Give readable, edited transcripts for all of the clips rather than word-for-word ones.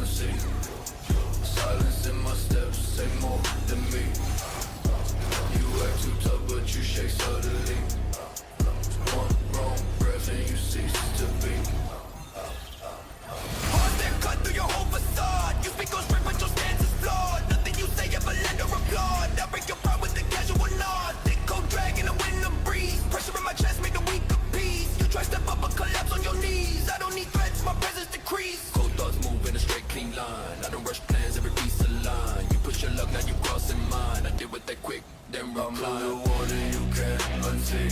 unseen. Silence in my steps, say more than me. You act too tough, but you shake suddenly. One wrong breath and you cease to be. Heart that cut through your whole facade. You speak on straight, but your stance is flawed. Nothing you say ever lend or applaud. I break your pride with a casual nod. Thick cold drag in the wind of breeze. Pressure in my chest, make the weak appease. You try step up, but collapse on your knees. I don't need threats, my presence decrease. Cold thoughts move in a straight clean line. I don't rush plans, every piece of line. You push your luck, now you crossing mine. I deal with that quick, then reply. I'm the water you can't unsee.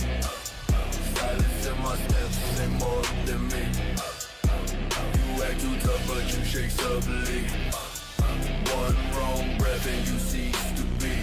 Silence in my steps, say more than me. You act too tough, but you shake subtly. One wrong breath and you cease to be.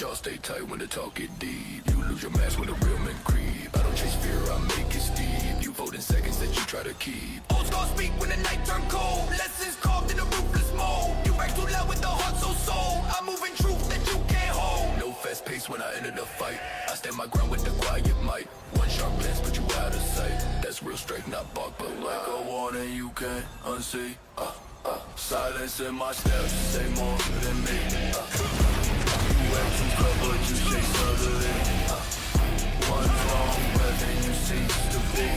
Y'all stay tight when the talk get deep. You lose your mask when the real men creep. I don't chase fear, I make it steep. You vote in seconds that you try to keep. Old skull speak when the night turn cold. Lessons carved in a ruthless mold. You act too loud with the heart so soul. I move in truth that you can't hold. No fast pace when I enter the fight. I stand my ground with the quiet might. One sharp glance put you out of sight. That's real straight, not bark, but like a warning you can't unsee. Silence in my steps, say more than me. You act too tough, but you shake suddenly. One wrong breath and you cease to be.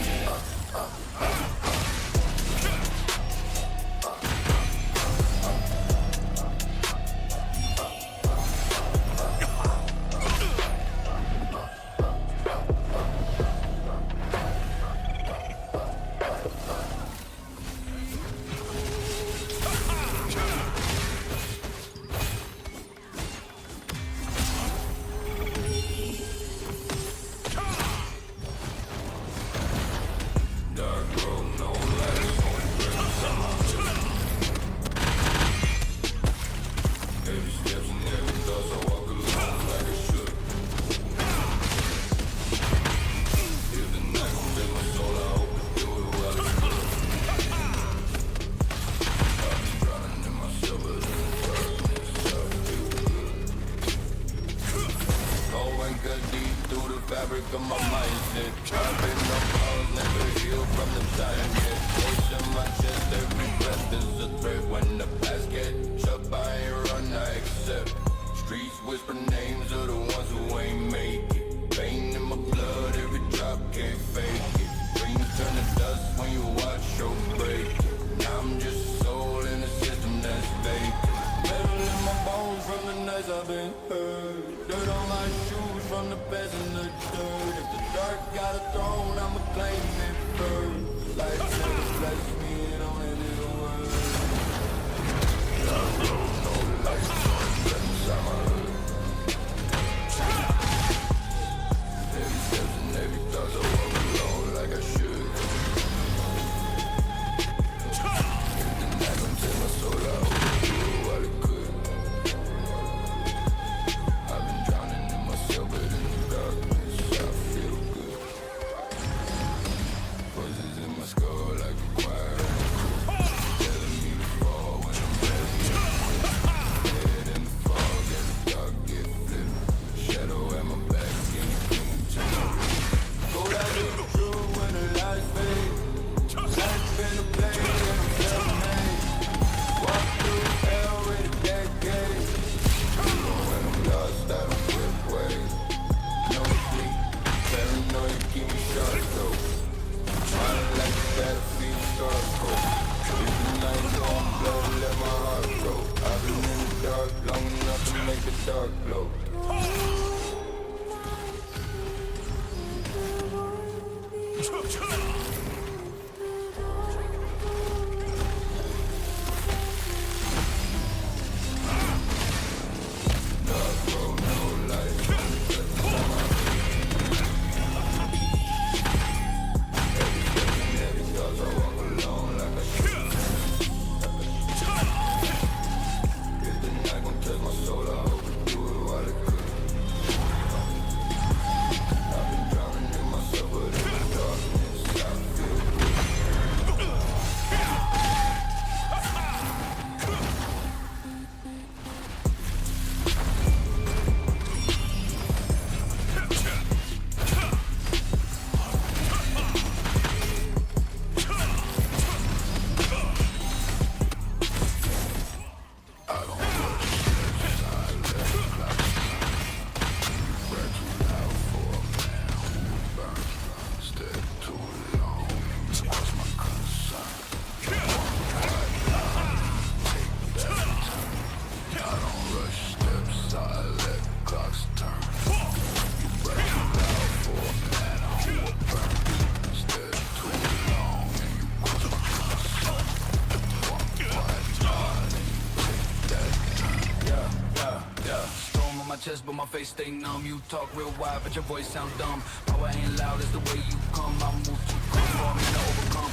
chest, but my face stay numb. You talk real wide, but your voice sound dumb. Power ain't loud, it's the way you come. I move too quick for me to overcome.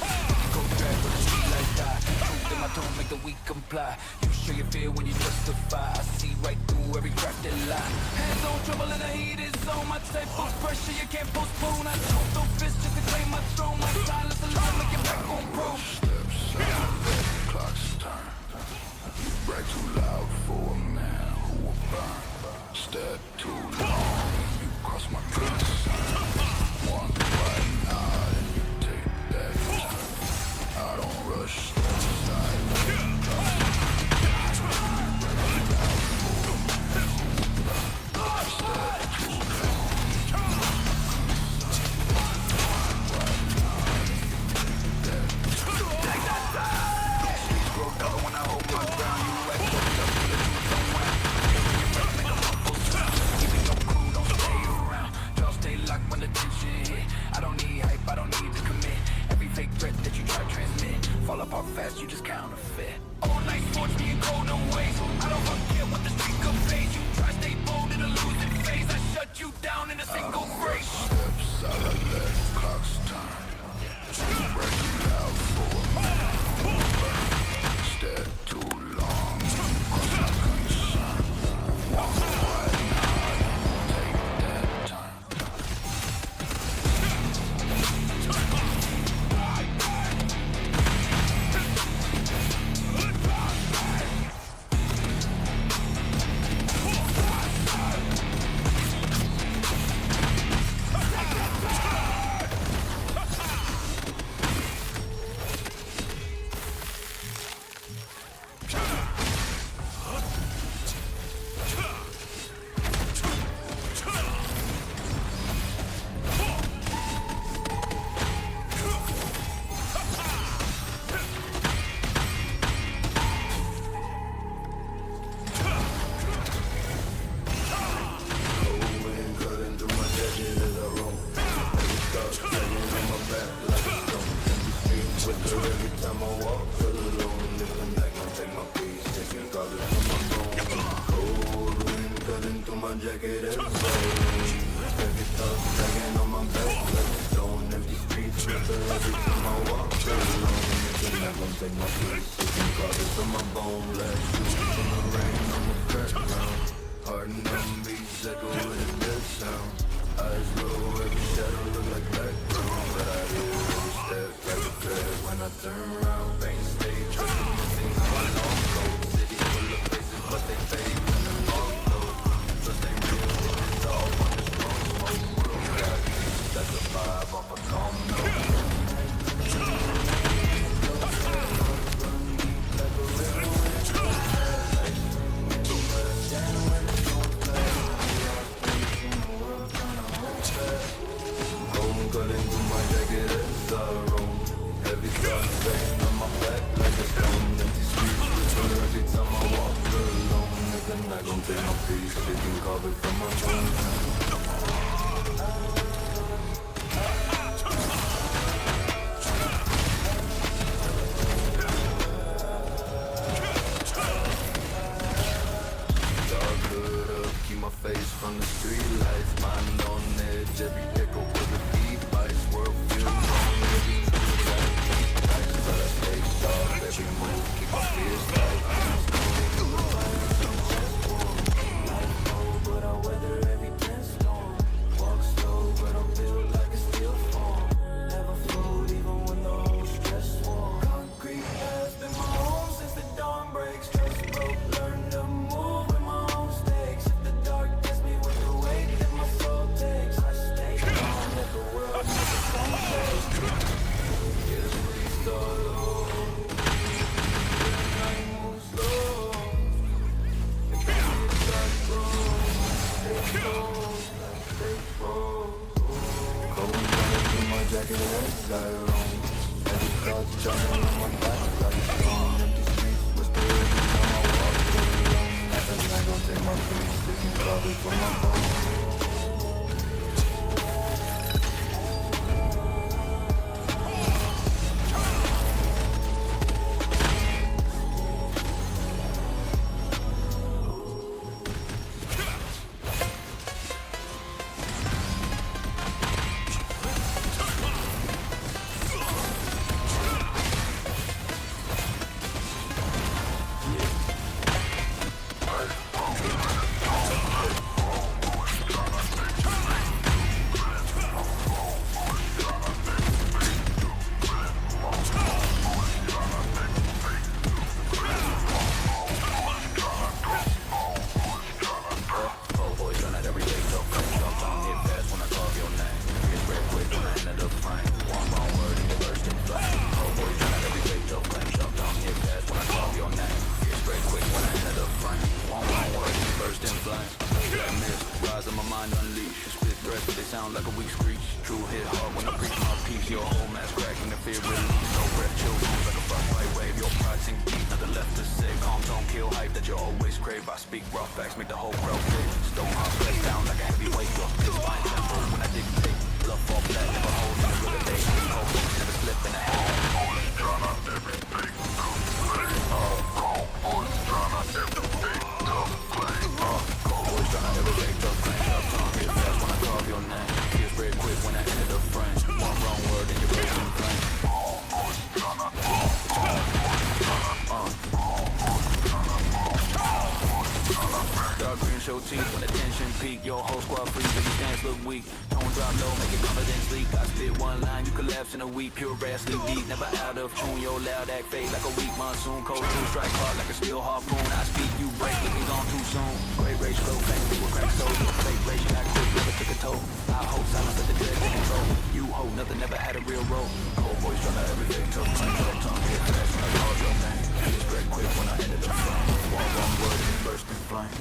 Go drag with a street like that. Truth in my tone, make the weak comply. You show your fear when you justify. I see right through every crack that lie. Hands on trouble in the heated zone. My type of pressure you can't postpone. I don't throw fists just to claim my throne. My silence alone, make it back on pro. Steps out, the clock's turn. You brag too loud for a man who will burn. Step too long, you cross my concern. One right nod and you take that turn. I don't rush steps, I fall apart fast, you just counterfeit. All night sports being cold, no ways. I don't forget what the street could face. You try stay bold in a losing phase. I shut you down in a single phrase. Steps out of that clock's turn. You break too loud for a man. Step too long. Cross my concern. Walk wide nod and take that turn. life that you always crave. I speak raw facts, make the whole crowd cave. Stone heart pressed down like a heavyweight. This fine tempo when I dictate. Love fall flat, never hold in the real day. Hope never slip in a hat. Always tryna everything to play. Always tryna everything to play. Always tryna everything to play. Tough tongue, get fast when I call your name. Get spread quick when I enter the frame. One wrong word and you're breaking flame. Always tryna. Dark green show teeth when the tension peak. Your whole squad freeze when your stance look weak. Tone drop low, make it confidence leak. I spit one line, you collapse in a week. Pure ass sleep deep, never out of tune. Your loud act fade like a weak monsoon. Cold two strike hard like a steel harpoon. I speak, you break, looking gone too soon. Great rage flow, fame people crack souls. Fake rage, not quick, never took a toll. I hold silence, let the dead take control. You hold nothing, never had a real role. Cold voice, tryna everything tough. Track tongue, get fast when I call your name. Get straight quick when I enter the frame. One wrong word and you burst in flame.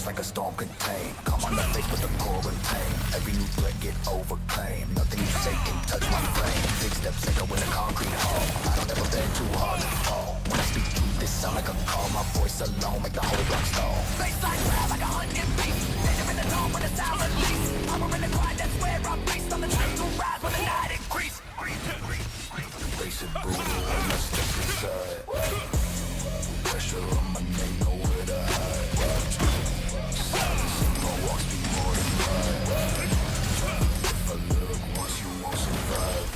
Like a storm contained. Come on the face with the quarantine. Every new threat get overclaimed. Nothing you say can touch my flame. 6 steps echo in a concrete hall. I don't ever bend too hard to fall. When I speak truth, this sound like a call. My voice alone make the whole block stall. Baseline loud like a hunting beast. Danger in the dawn when the sound release. I'm in the quiet, that's where I'm based. On the train to rise when the night increase. Face it brutal when I step inside. Pressure on my name, nowhere to hide. Silence in my walks be more than right. If I look once, you won't survive.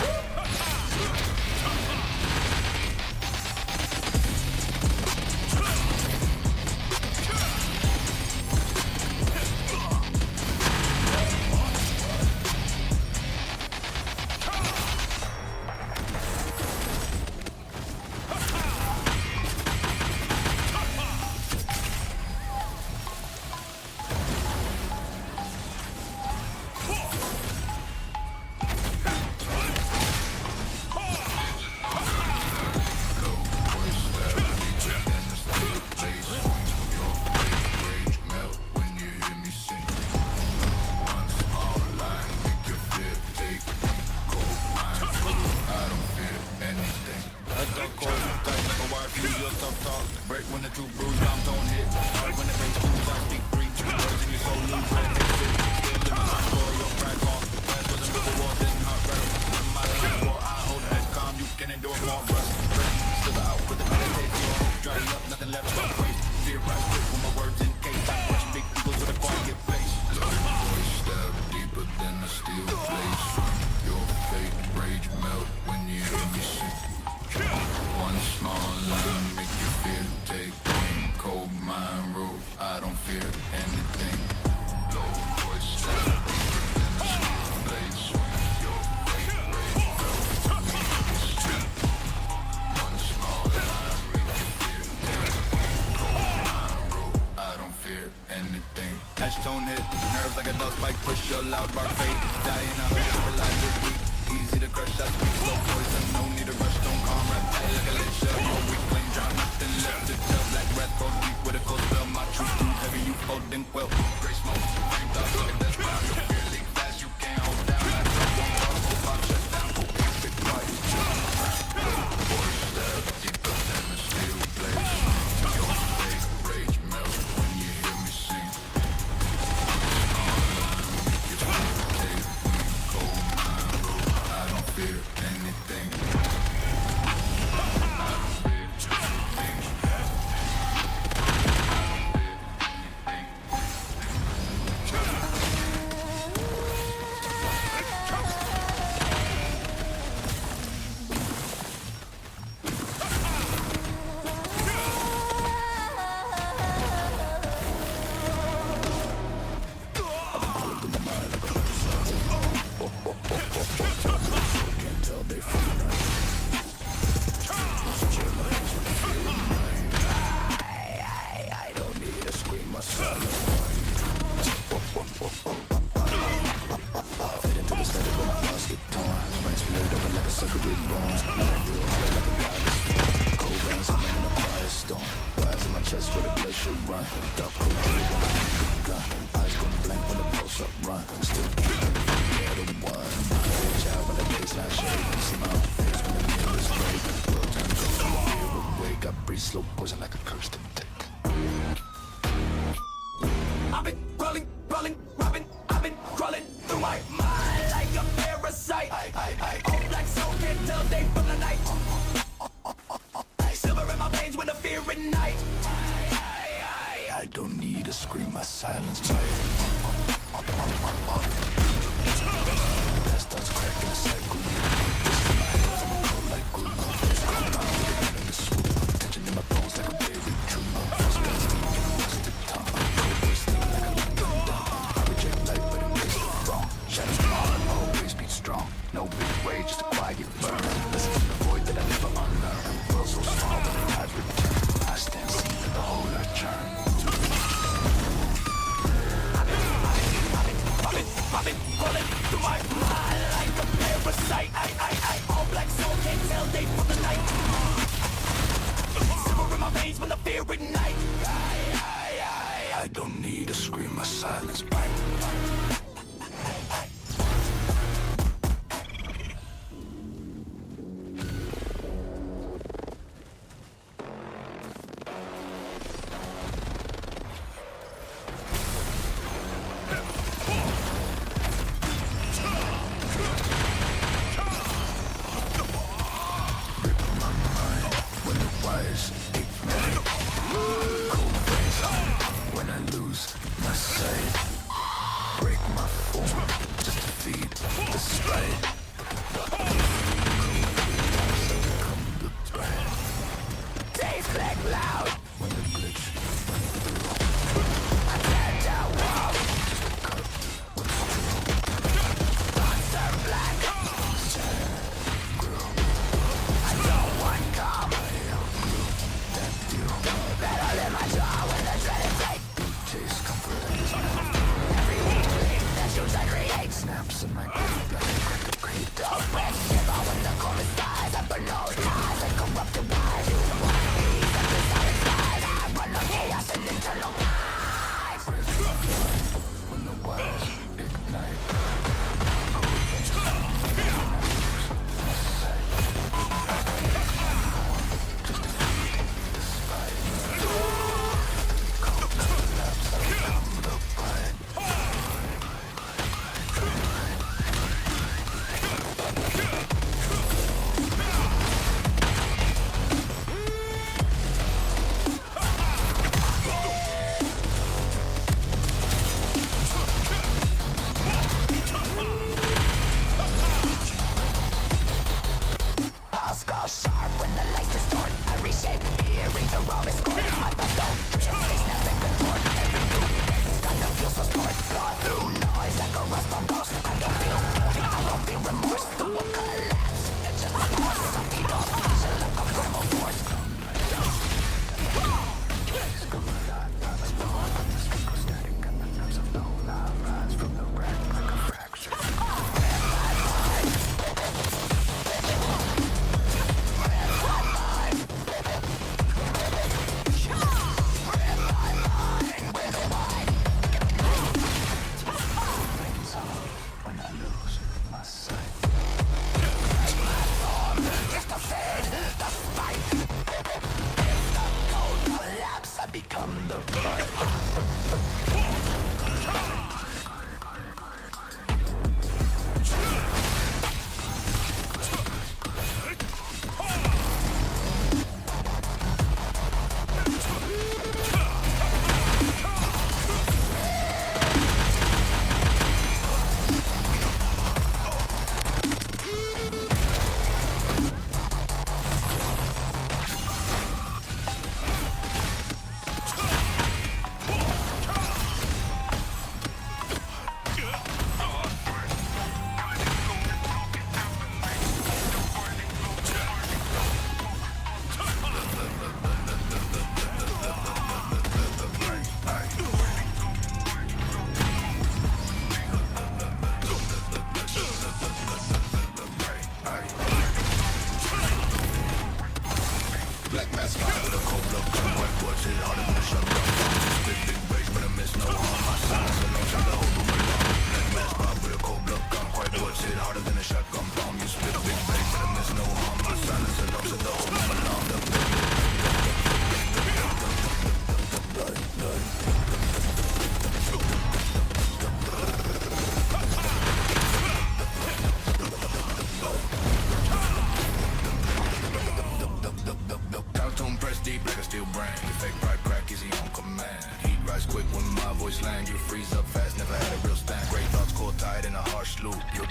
nerves like a dog spike, push your loud bark fade. Die in a hush, realize you're weak. Easy to crush, that's weak, slow poison. No need to rush, don't calm, rap tight like a lead shell. You're weak, flame drown, nothing left to tell. Black breath, go deep with a cold spell. My truth too heavy, you folding well. Gray smoke, flame thoughts, look at that ground. You're feeling fast, you can't hold down. I don't want to go pop, shut down, go big quiet. Voice step, deeper than a steel blade. Your fake rage melt when you hear me sing. You take me cold, my road. I don't fear anything. I don't fear anything. Can't tell they from right. I don't need to scream myself. Fade into the static when my thoughts get torn. Brains split open like a sucker reborn. Real hard like a goddess. Cold rains, I'm in a quiet storm. Wires in my chest where the blood should run. Dark cold drip on the gun. Eyes go blank when the pulse up run. Still keeping the yeah, the one. Reach out when the baseline shake. Smile face when the mirror is break. World turns over the mirror wake. I breathe slow poison like a cursed tick. I've been crawling, robbing, I've been crawling through my mind like a parasite. All black soul can't tell day from the night. Silver in my veins with a fear at night. I don't need to scream my silence. That starts cracking a cycle. Cold like glue. Cold down with it in the swoop. Tension in my bones like a berry true. First dance deep in a rusted tongue. Cold voice sting like a London down. I reject life but embrace it wrong. Shadows falling, always be strong. No big way, just a quiet burn. Listen to the void that I never unlearn. World so small when the tides return. I stand seen in the whole earth churn. I've been crawling through my mind like a parasite. All black soul can't tell day from the night. Silver in my veins when the fear at night. I don't need to scream my silence. When I lose my sight,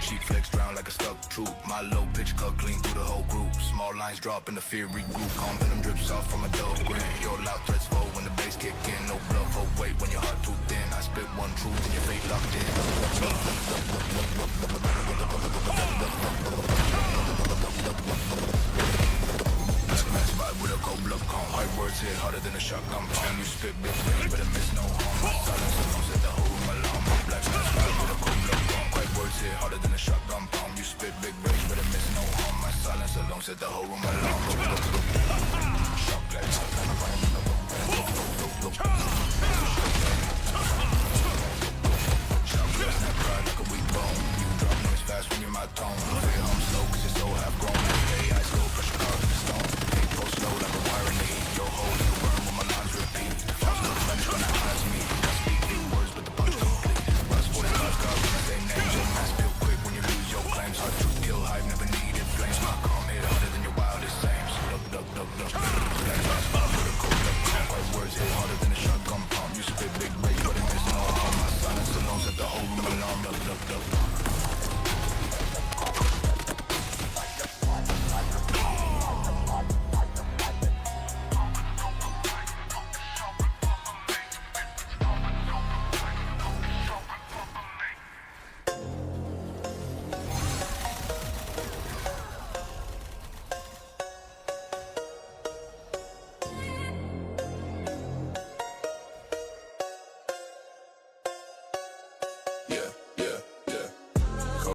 Cheap flex drown like a stuck troop. My low pitch cut clean through the whole group. Small lines drop in the fear regroup. Calm venom drips off from a dull grin. Your loud threats fold when the bass kick in. No bluff or weight when your heart too thin. I spit one truth and your fate locked in. With a cold blood calm. White words hit harder than a shotgun palm. You spit big brain, but it miss no harm. My silence alone set the whole room alarm. Black smash vibe with a cold blood calm. White words hit harder than a shotgun palm. You spit big brain, but it miss no harm. My silence alone set the whole room alarm.